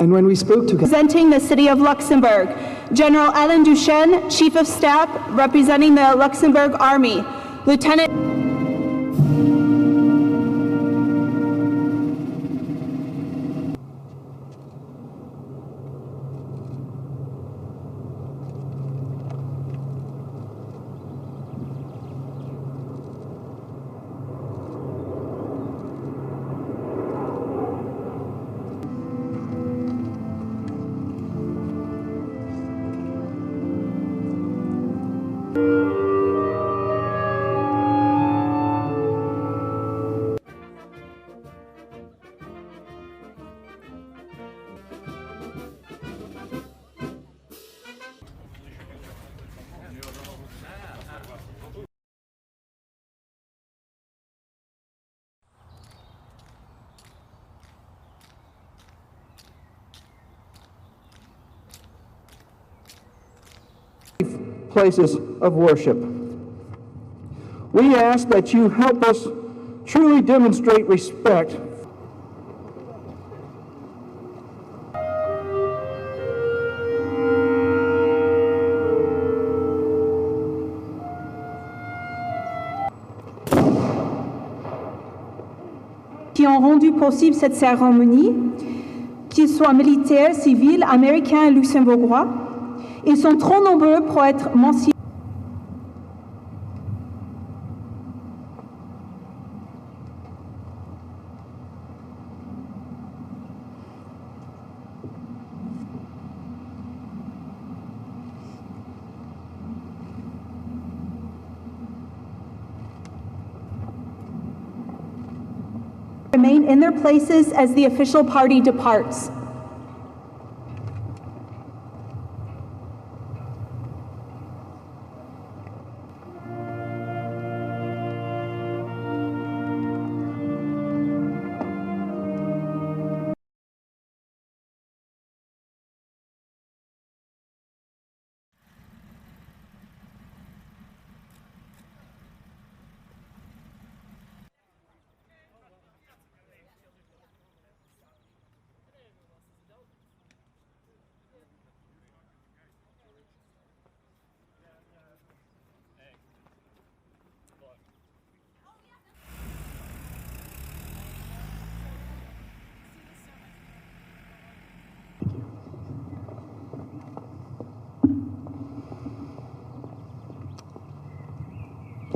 And when we spoke to representing the City of Luxembourg, General Alain Duchesne, Chief of Staff representing the Luxembourg Army, Lieutenant places of worship. We ask that you help us truly demonstrate respect qui ont rendu possible cette cérémonie, qu'ils soient militaires, civils, américains et luxembourgeois. Ils sont trop nombreux pour être mentionnés. Remain in their places as the official party departs.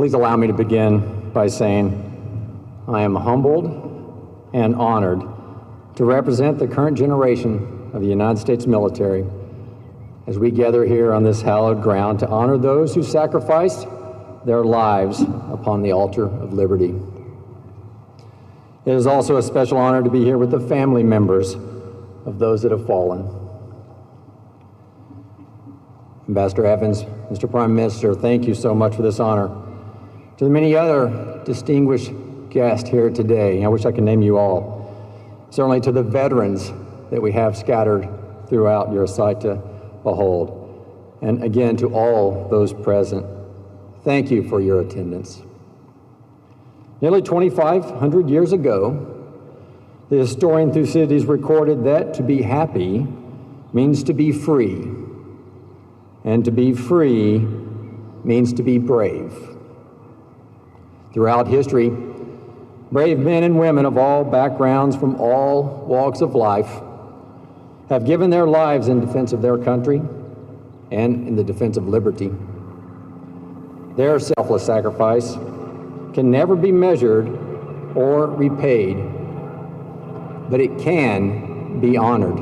Please allow me to begin by saying I am humbled and honored to represent the current generation of the United States military as we gather here on this hallowed ground to honor those who sacrificed their lives upon the altar of liberty. It is also a special honor to be here with the family members of those that have fallen. Ambassador Evans, Mr. Prime Minister, thank you so much for this honor. To the many other distinguished guests here today, I wish I could name you all. Certainly to the veterans that we have scattered throughout your sight to behold. And again, to all those present, thank you for your attendance. Nearly 2,500 years ago, the historian Thucydides recorded that to be happy means to be free, and to be free means to be brave. Throughout history, brave men and women of all backgrounds from all walks of life have given their lives in defense of their country and in the defense of liberty. Their selfless sacrifice can never be measured or repaid, but it can be honored.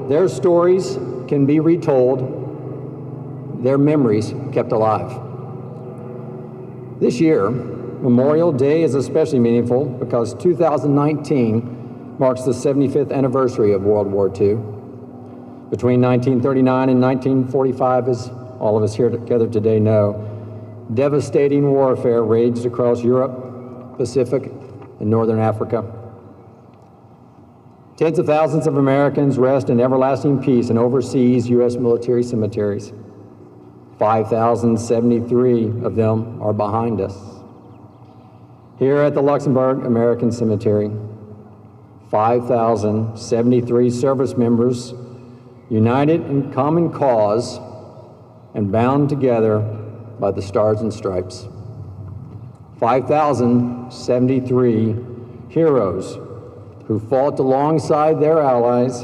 Their stories can be retold, their memories kept alive. This year, Memorial Day is especially meaningful because 2019 marks the 75th anniversary of World War II. Between 1939 and 1945, as all of us here together today know, devastating warfare raged across Europe, Pacific, and Northern Africa. Tens of thousands of Americans rest in everlasting peace in overseas U.S. military cemeteries. 5,073 of them are behind us. Here at the Luxembourg American Cemetery, 5,073 service members united in common cause and bound together by the Stars and Stripes. 5,073 heroes who fought alongside their allies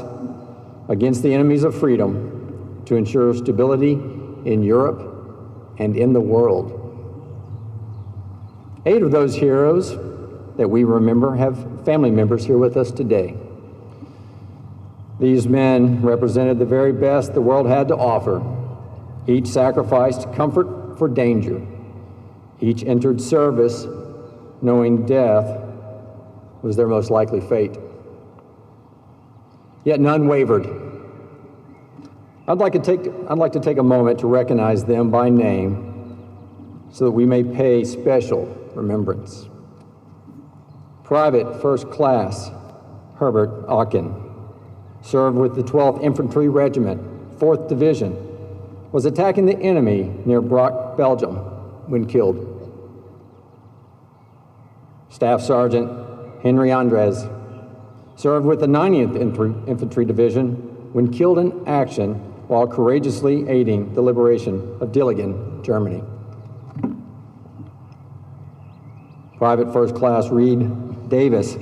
against the enemies of freedom to ensure stability in Europe and in the world. 8 of those heroes that we remember have family members here with us today. These men represented the very best the world had to offer. Each sacrificed comfort for danger. Each entered service knowing death was their most likely fate. Yet none wavered. I'd like to take a moment to recognize them by name so that we may pay special remembrance. Private First Class Herbert Aachen served with the 12th Infantry Regiment, 4th Division, was attacking the enemy near Brock, Belgium, when killed. Staff Sergeant Henry Andres served with the 90th Infantry Division when killed in action while courageously aiding the liberation of Dillingen, Germany. Private First Class Reed Davis,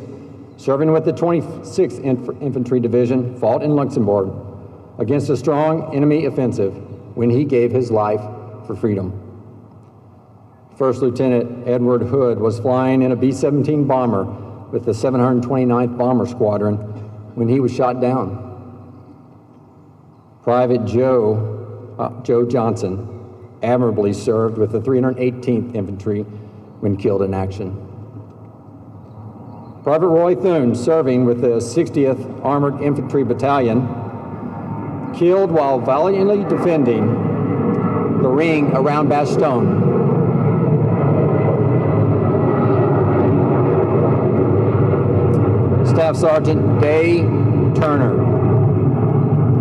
serving with the 26th Infantry Division, fought in Luxembourg against a strong enemy offensive when he gave his life for freedom. First Lieutenant Edward Hood was flying in a B-17 bomber with the 729th Bomber Squadron when he was shot down. Private Joe Johnson admirably served with the 318th Infantry when killed in action. Private Roy Thune, serving with the 60th Armored Infantry Battalion, killed while valiantly defending the ring around Bastogne. Staff Sergeant Day Turner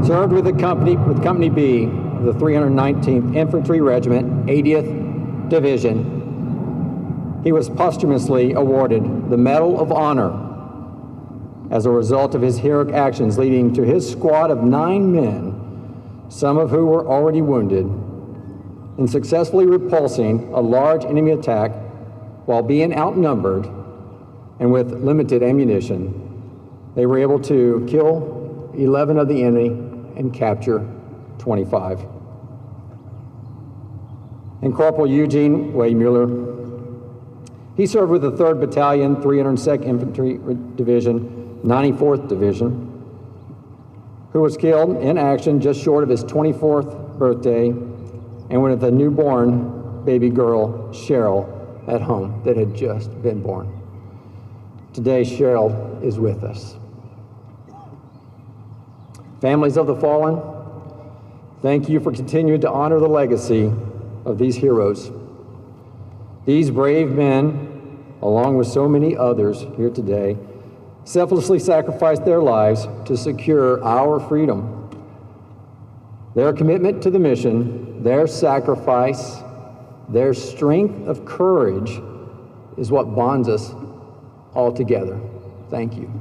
served with Company B of the 319th Infantry Regiment, 80th Division. He was posthumously awarded the Medal of Honor as a result of his heroic actions, leading to his squad of 9 men, some of who were already wounded, in successfully repulsing a large enemy attack while being outnumbered and with limited ammunition. They were able to kill 11 of the enemy and capture 25. And Corporal Eugene Waymuller, he served with the 3rd Battalion, 302nd Infantry Division, 94th Division, who was killed in action just short of his 24th birthday and with a newborn baby girl, Cheryl, at home that had just been born. Today, Cheryl is with us. Families of the fallen, thank you for continuing to honor the legacy of these heroes. These brave men, along with so many others here today, selflessly sacrificed their lives to secure our freedom. Their commitment to the mission, their sacrifice, their strength of courage is what bonds us all together. Thank you.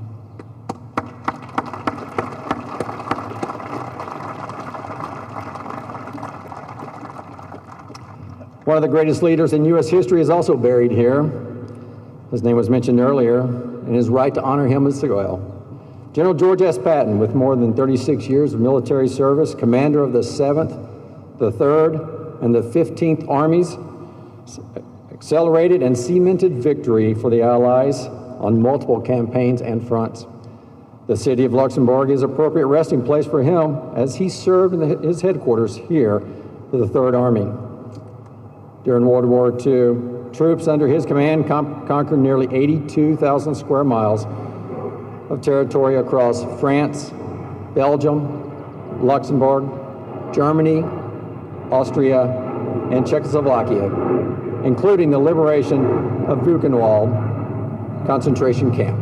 One of the greatest leaders in U.S. history is also buried here. His name was mentioned earlier, and it is right to honor him as well. General George S. Patton, with more than 36 years of military service, commander of the 7th, the 3rd, and the 15th Armies, accelerated and cemented victory for the Allies on multiple campaigns and fronts. The city of Luxembourg is an appropriate resting place for him as he served in his headquarters here for the 3rd Army. During World War II, troops under his command conquered nearly 82,000 square miles of territory across France, Belgium, Luxembourg, Germany, Austria, and Czechoslovakia, including the liberation of Buchenwald concentration camp.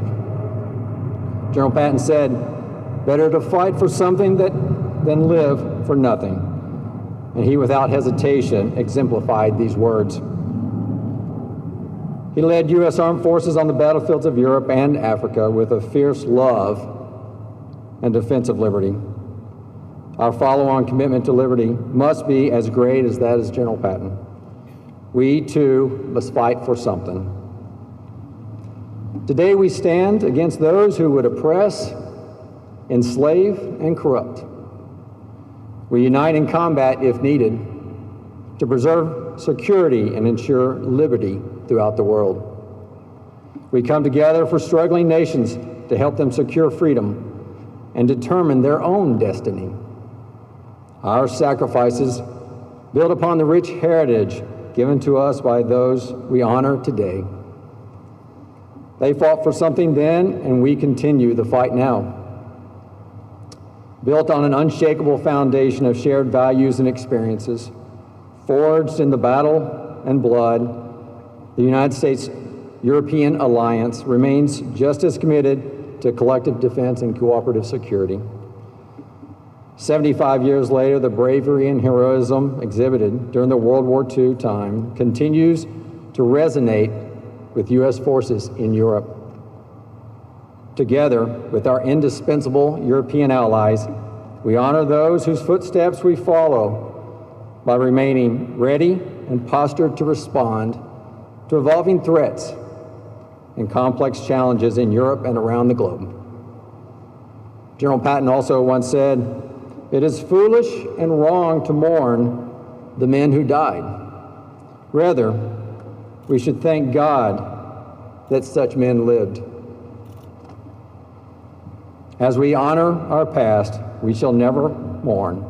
General Patton said, "Better to fight for something than live for nothing." And he, without hesitation, exemplified these words. He led U.S. Armed Forces on the battlefields of Europe and Africa with a fierce love and defense of liberty. Our follow-on commitment to liberty must be as great as that of General Patton. We, too, must fight for something. Today we stand against those who would oppress, enslave, and corrupt. We unite in combat if needed to preserve security and ensure liberty throughout the world. We come together for struggling nations to help them secure freedom and determine their own destiny. Our sacrifices build upon the rich heritage given to us by those we honor today. They fought for something then, and we continue the fight now. Built on an unshakable foundation of shared values and experiences, forged in the battle and blood, the United States-European alliance remains just as committed to collective defense and cooperative security. 75 years later, the bravery and heroism exhibited during the World War II time continues to resonate with U.S. forces in Europe. Together with our indispensable European allies, we honor those whose footsteps we follow by remaining ready and postured to respond to evolving threats and complex challenges in Europe and around the globe. General Patton also once said, "It is foolish and wrong to mourn the men who died. Rather, we should thank God that such men lived." As we honor our past, we shall never mourn,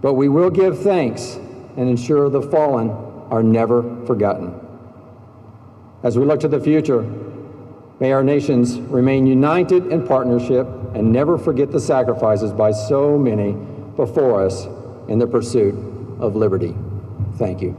but we will give thanks and ensure the fallen are never forgotten. As we look to the future, may our nations remain united in partnership and never forget the sacrifices by so many before us in the pursuit of liberty. Thank you.